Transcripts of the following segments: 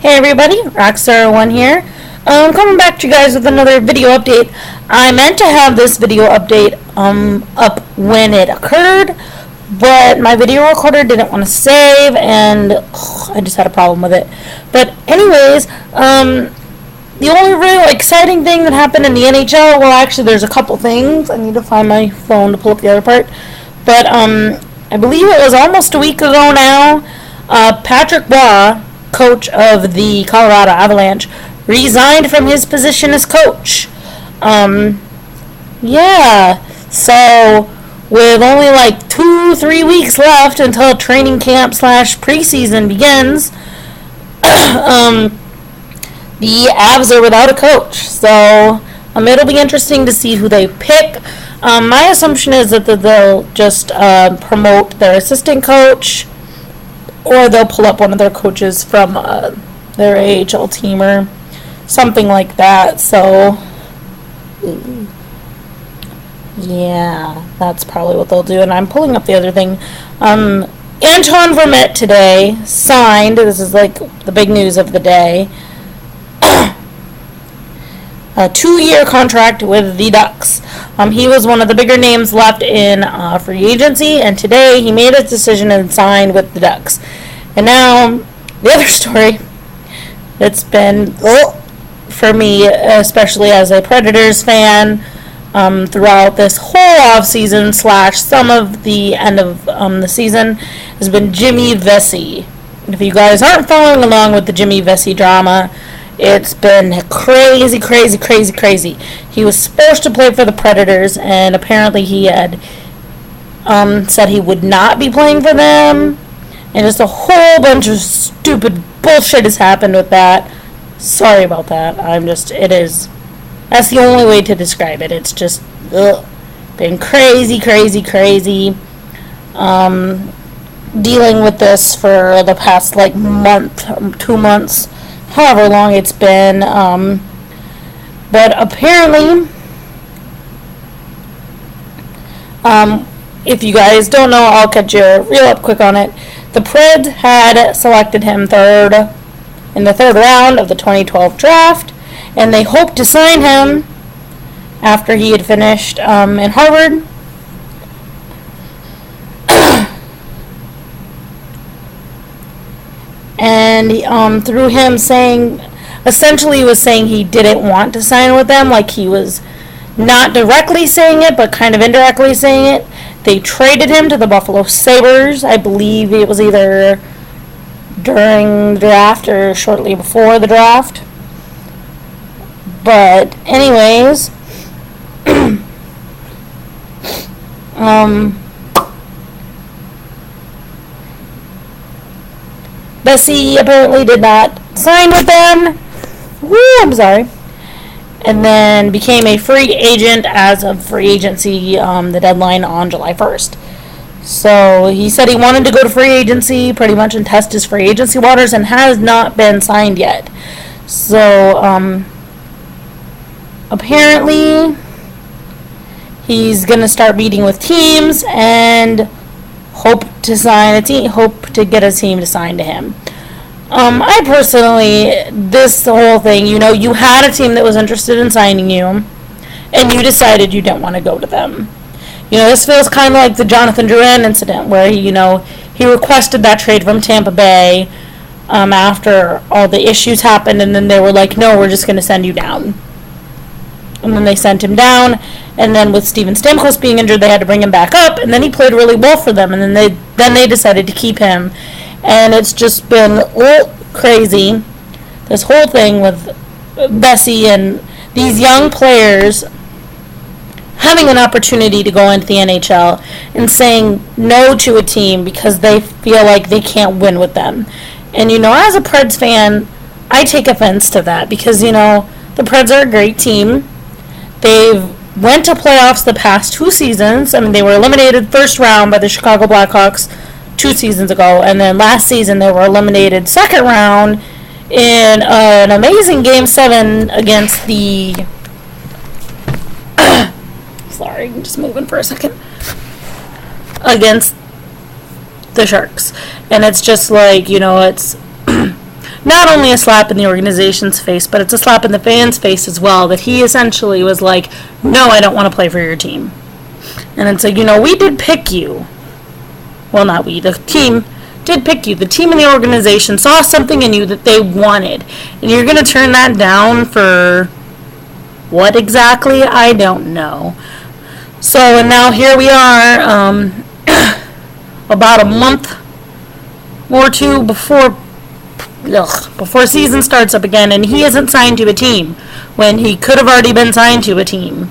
Hey everybody, Rockstar1 here. Coming back to you guys with another video update. I meant to have this video update up when it occurred, but my video recorder didn't want to save, and I just had a problem with it. But anyways, the only real exciting thing that happened in the NHL, well actually there's a couple things. I need to find my phone to pull up the other part. But I believe it was almost a week ago now, Patrick Waugh, coach of the Colorado Avalanche, resigned from his position as coach. So with only like 2-3 weeks left until training camp / preseason begins, the Avs are without a coach. So it'll be interesting to see who they pick. My assumption is that they'll just promote their assistant coach, or they'll pull up one of their coaches from their AHL team or something like that. So, yeah, that's probably what they'll do. And I'm pulling up the other thing. Anton Vermette today signed, this is like the big news of the day, a 2-year contract with the Ducks. He was one of the bigger names left in free agency, and today he made his decision and signed with the Ducks. And now, the other story that's been, for me, especially as a Predators fan, throughout this whole offseason / some of the end of the season, has been Jimmy Vessy. If you guys aren't following along with the Jimmy Vessy drama, it's been crazy. He was supposed to play for the Predators, and apparently he had said he would not be playing for them. And just a whole bunch of stupid bullshit has happened with that. Sorry about that. That's the only way to describe it. It's just been crazy. Dealing with this for the past month, 2 months. However long it's been, but apparently, if you guys don't know, I'll catch you real up quick on it. The Preds had selected him in the third round of the 2012 draft, and they hoped to sign him after he had finished in Harvard. And through him essentially was saying he didn't want to sign with them, like he was not directly saying it, but kind of indirectly saying it. They traded him to the Buffalo Sabres. I believe it was either during the draft or shortly before the draft. But anyways, Vessy apparently did not sign with them. I'm sorry. And then became a free agent as of free agency, the deadline on July 1st. So he said he wanted to go to free agency pretty much and test his free agency waters, and has not been signed yet. So apparently he's going to start meeting with teams and hope to get a team to sign to him. I personally, this whole thing, you had a team that was interested in signing you, and you decided you didn't want to go to them. This feels kind of like the Jonathan Drouin incident, where he requested that trade from Tampa Bay after all the issues happened, and then they were like, no, we're just going to send you down. And then they sent him down, and then with Steven Stamkos being injured, they had to bring him back up, and then he played really well for them, and then they decided to keep him. And it's just been crazy, this whole thing with Vessy and these young players having an opportunity to go into the NHL and saying no to a team because they feel like they can't win with them. And, as a Preds fan, I take offense to that because, the Preds are a great team. They've went to playoffs the past 2 seasons. I mean, they were eliminated first round by the Chicago Blackhawks 2 seasons ago, and then last season they were eliminated second round in an amazing Game 7 against the sorry, I'm just moving for a second, against the Sharks. And it's just like, it's not only a slap in the organization's face, but it's a slap in the fans' face as well, that he essentially was like, no, I don't want to play for your team. And it's like, we did pick you. Well, not we, the team did pick you. The team and the organization saw something in you that they wanted. And you're going to turn that down for what exactly? I don't know. So, and now here we are, about a month or two before season starts up again, and he isn't signed to a team when he could have already been signed to a team.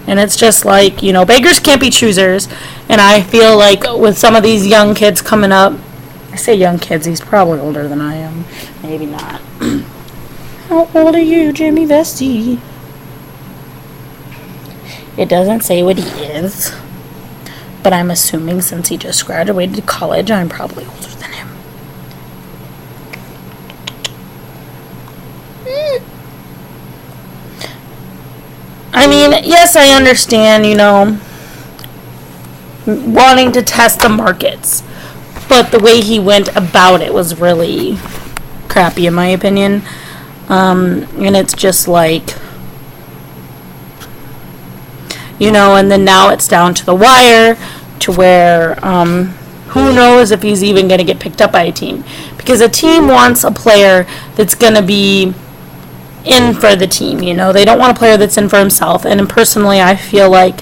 And it's just like, beggars can't be choosers. And I feel like with some of these young kids coming up, I say young kids, he's probably older than I am. Maybe not. How old are you, Jimmy Vessy? It doesn't say what he is. But I'm assuming since he just graduated college, I'm probably older than him. I mean, yes, I understand, wanting to test the markets. But the way he went about it was really crappy, in my opinion. And it's just like, and then now it's down to the wire to where who knows if he's even going to get picked up by a team. Because a team wants a player that's going to be in for the team, They don't want a player that's in for himself. And personally, I feel like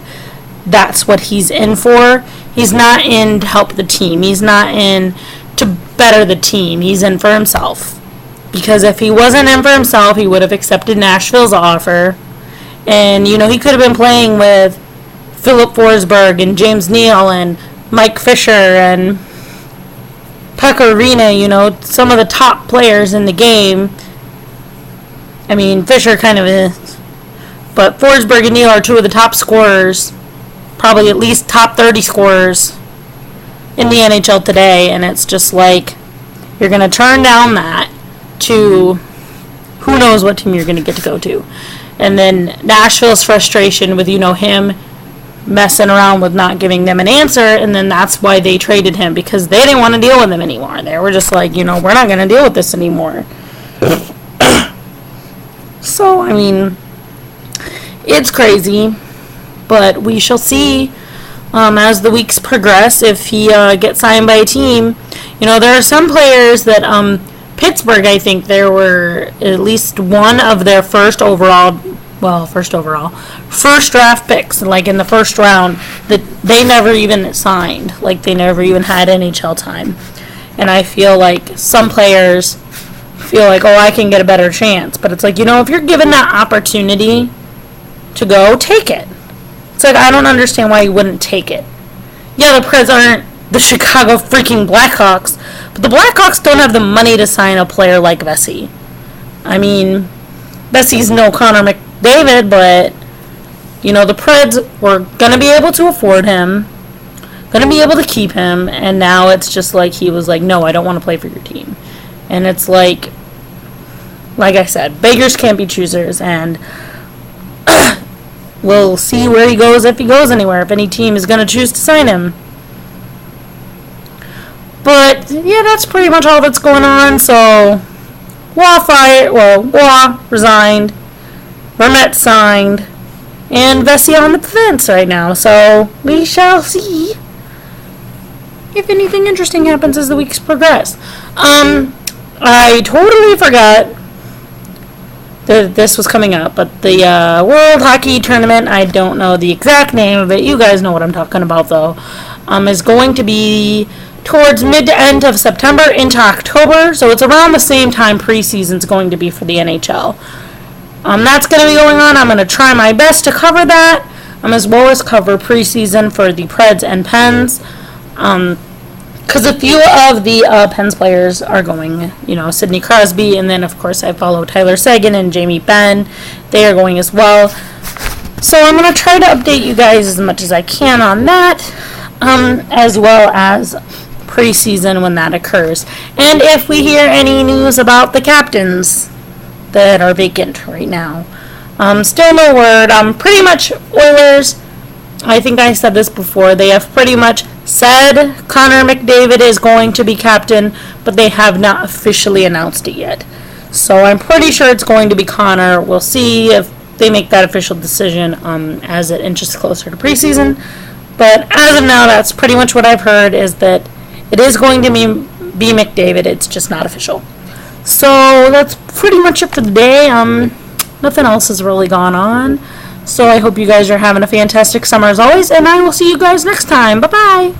that's what he's in for. He's not in to help the team. He's not in to better the team. He's in for himself. Because if he wasn't in for himself, he would have accepted Nashville's offer. And, he could have been playing with Philip Forsberg and James Neal and Mike Fisher and Pekka Arena, some of the top players in the game. I mean, Fisher kind of is. But Forsberg and Neal are two of the top scorers, probably at least top 30 scorers in the NHL today. And it's just like, you're going to turn down that to who knows what team you're going to get to go to. And then Nashville's frustration with, him messing around with not giving them an answer. And then that's why they traded him, because they didn't want to deal with him anymore. They were just like, we're not going to deal with this anymore. So, I mean, it's crazy. But we shall see as the weeks progress if he gets signed by a team. There are some players that Pittsburgh, I think there were at least one of their first draft picks, like in the first round, that they never even signed. Like, they never even had NHL time. And I feel like some players feel like, I can get a better chance. But it's like, if you're given that opportunity to go, take it. It's like, I don't understand why you wouldn't take it. Yeah, the Preds aren't the Chicago freaking Blackhawks, but the Blackhawks don't have the money to sign a player like Vessy. I mean, Vessy's no Connor McDavid, but, the Preds were going to be able to afford him, going to be able to keep him, and now it's just like he was like, no, I don't want to play for your team. And it's like I said, beggars can't be choosers, and we'll see where he goes, if he goes anywhere, if any team is going to choose to sign him. But, yeah, that's pretty much all that's going on. So, Waugh resigned, Vermette signed, and Vessy on the fence right now. So, we shall see if anything interesting happens as the weeks progress. I totally forgot that this was coming up, but the World Hockey Tournament, I don't know the exact name of it. You guys know what I'm talking about, though, is going to be towards mid to end of September into October, so it's around the same time preseason's going to be for the NHL. That's going to be going on. I'm going to try my best to cover that, as well as cover preseason for the Preds and Pens, because a few of the Pens players are going, Sidney Crosby, and then, of course, I follow Tyler Seguin and Jamie Benn. They are going as well. So I'm going to try to update you guys as much as I can on that, as well as preseason when that occurs. And if we hear any news about the captains that are vacant right now. Still no word. Pretty much Oilers, I think I said this before, they have pretty much said Connor McDavid is going to be captain, but they have not officially announced it yet. So I'm pretty sure it's going to be Connor. We'll see if they make that official decision as it inches closer to preseason. But as of now, that's pretty much what I've heard, is that it is going to be McDavid. It's just not official. So that's pretty much it for the day. Nothing else has really gone on. So I hope you guys are having a fantastic summer as always, and I will see you guys next time. Bye-bye.